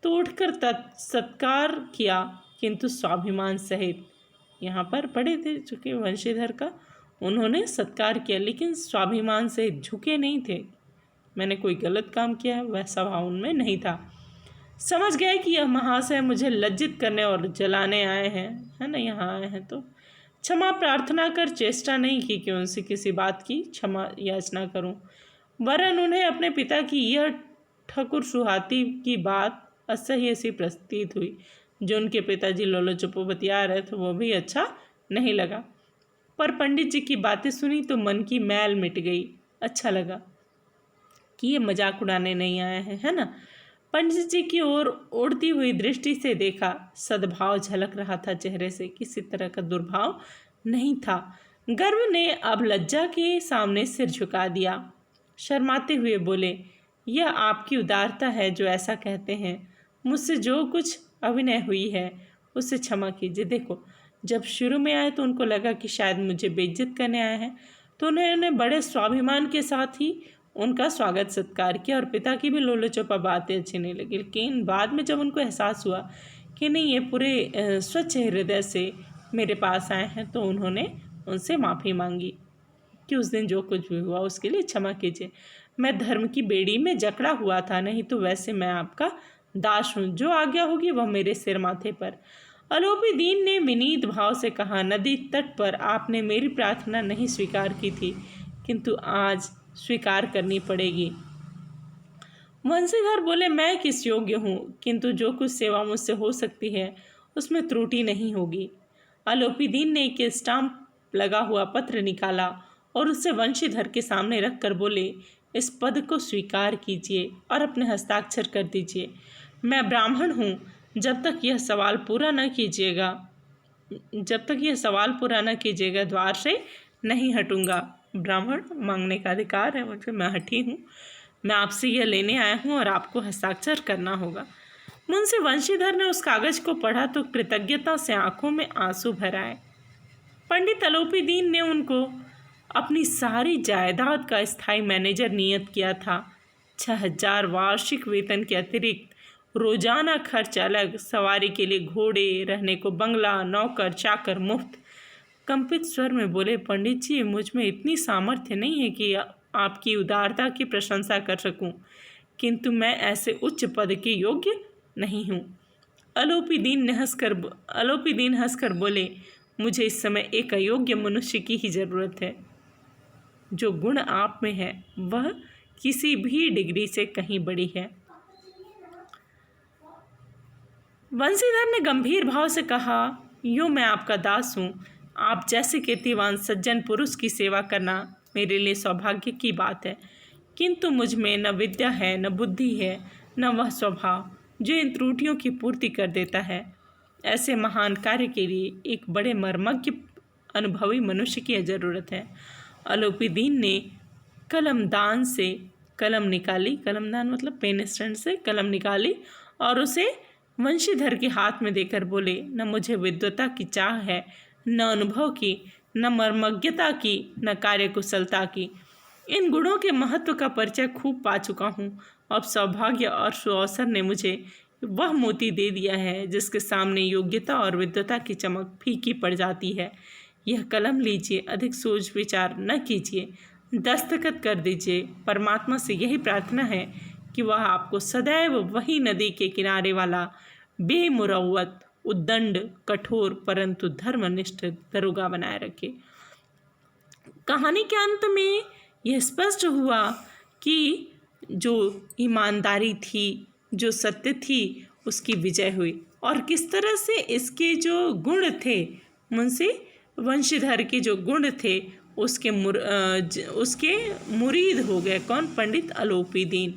तो उठकर सत्कार किया, किंतु स्वाभिमान सहित। यहाँ पर पढ़े थे चूँकि वंशीधर का, उन्होंने सत्कार किया लेकिन स्वाभिमान से झुके नहीं थे। मैंने कोई गलत काम किया है वैसा भाव उनमें नहीं था। समझ गए कि यह महाशय मुझे लज्जित करने और जलाने आए हैं, है ना, यहाँ आए हैं तो क्षमा प्रार्थना कर चेष्टा नहीं की कि उनसे किसी बात की क्षमा याचना करूं। वरन उन्हें अपने पिता की यह ठकुर सुहाती की बात असह्य सी प्रतीत हुई। जो उनके पिताजी लोलो चप्पो बतिया रहे थे वो भी अच्छा नहीं लगा। पर पंडित जी की बातें सुनी तो मन की मैल मिट गई। अच्छा लगा कि ये मजाक उड़ाने नहीं आए हैं, है ना। पंडित जी की ओर उड़ती हुई दृष्टि से देखा, सद्भाव झलक रहा था चेहरे से, किसी तरह का दुर्भाव नहीं था। गर्व ने अब लज्जा के सामने सिर झुका दिया। शर्माते हुए बोले, यह आपकी उदारता है जो ऐसा कहते हैं। मुझसे जो कुछ अभिनय हुई है उसे क्षमा कीजिए। देखो, जब शुरू में आए तो उनको लगा कि शायद मुझे बेइज्जत करने आए हैं, तो उन्होंने बड़े स्वाभिमान के साथ ही उनका स्वागत सत्कार किया और पिता की भी लोलो चोपा बातें अच्छी नहीं लगी। लेकिन बाद में जब उनको एहसास हुआ कि नहीं, ये पूरे स्वच्छ हृदय से मेरे पास आए हैं, तो उन्होंने उनसे माफ़ी मांगी कि उस दिन जो कुछ भी हुआ उसके लिए क्षमा कीजिए। मैं धर्म की बेड़ी में जकड़ा हुआ था, नहीं तो वैसे मैं आपका दास हूँ। जो आज्ञा होगी वह मेरे सिर माथे पर। अलोपी दीन ने विनीत भाव से कहा, नदी तट पर आपने मेरी प्रार्थना नहीं स्वीकार की थी, किंतु आज स्वीकार करनी पड़ेगी। वंशीधर बोले, मैं किस योग्य हूँ, किंतु जो कुछ सेवा मुझसे हो सकती है उसमें त्रुटि नहीं होगी। अलोपी दीन ने एक स्टाम्प लगा हुआ पत्र निकाला और उसे वंशीधर के सामने रखकर बोले, इस पद को स्वीकार कीजिए और अपने हस्ताक्षर कर दीजिए। मैं ब्राह्मण हूँ, जब तक यह सवाल पूरा न कीजिएगा द्वार से नहीं हटूंगा। ब्राह्मण मांगने का अधिकार है मुझे, मैं हठी हूँ। मैं आपसे यह लेने आया हूँ और आपको हस्ताक्षर करना होगा। मुंशी वंशीधर ने उस कागज को पढ़ा तो कृतज्ञता से आंखों में आंसू भर आए। पंडित अलोपीदीन ने उनको अपनी सारी जायदाद का स्थायी मैनेजर नियत किया था। 6,000 वार्षिक वेतन के अतिरिक्त रोजाना खर्च अलग, सवारी के लिए घोड़े, रहने को बंगला, नौकर चाकर मुफ्त। कंपित स्वर में बोले, पंडित जी, मुझ में इतनी सामर्थ्य नहीं है कि आपकी उदारता की प्रशंसा कर सकूं, किंतु मैं ऐसे उच्च पद के योग्य नहीं हूँ। अलोपीदीन हंसकर बोले, मुझे इस समय एक अयोग्य मनुष्य की ही जरूरत है। जो गुण आप में है वह किसी भी डिग्री से कहीं बड़ी है। वंशीधर ने गंभीर भाव से कहा, यूँ मैं आपका दास हूँ। आप जैसे कीर्तिवान सज्जन पुरुष की सेवा करना मेरे लिए सौभाग्य की बात है, किंतु मुझ में न विद्या है, न बुद्धि है, न वह स्वभाव जो इन त्रुटियों की पूर्ति कर देता है। ऐसे महान कार्य के लिए एक बड़े मर्मज्ञ अनुभवी मनुष्य की जरूरत है। अलोपीदीन ने कलमदान से कलम निकाली, कलमदान मतलब पेन स्टैंड से कलम निकाली और उसे वंशीधर के हाथ में देकर बोले, न मुझे विद्वता की चाह है, न अनुभव की, न मर्मज्ञता की, न कार्यकुशलता की। इन गुणों के महत्व का परिचय खूब पा चुका हूँ। अब सौभाग्य और सुअवसर ने मुझे वह मोती दे दिया है जिसके सामने योग्यता और विद्वता की चमक फीकी पड़ जाती है। यह कलम लीजिए, अधिक सोच विचार न कीजिए, दस्तखत कर दीजिए। परमात्मा से यही प्रार्थना है कि वह आपको सदैव वही नदी के किनारे वाला बेमुरव्वत, उद्दंड, कठोर परंतु धर्मनिष्ठ दरोगा बनाए रखे। कहानी के अंत में यह स्पष्ट हुआ कि जो ईमानदारी थी, जो सत्य थी, उसकी विजय हुई और किस तरह से इसके जो गुण थे, मुंशी वंशीधर के जो गुण थे उसके मुरीद हो गए। कौन? पंडित अलोपीदीन,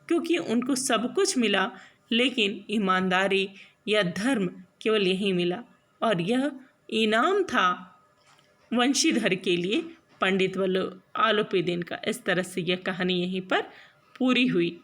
क्योंकि उनको सब कुछ मिला लेकिन ईमानदारी या धर्म केवल यही मिला और यह इनाम था वंशीधर के लिए पंडित अलोपीदीन का। इस तरह से यह कहानी यहीं पर पूरी हुई।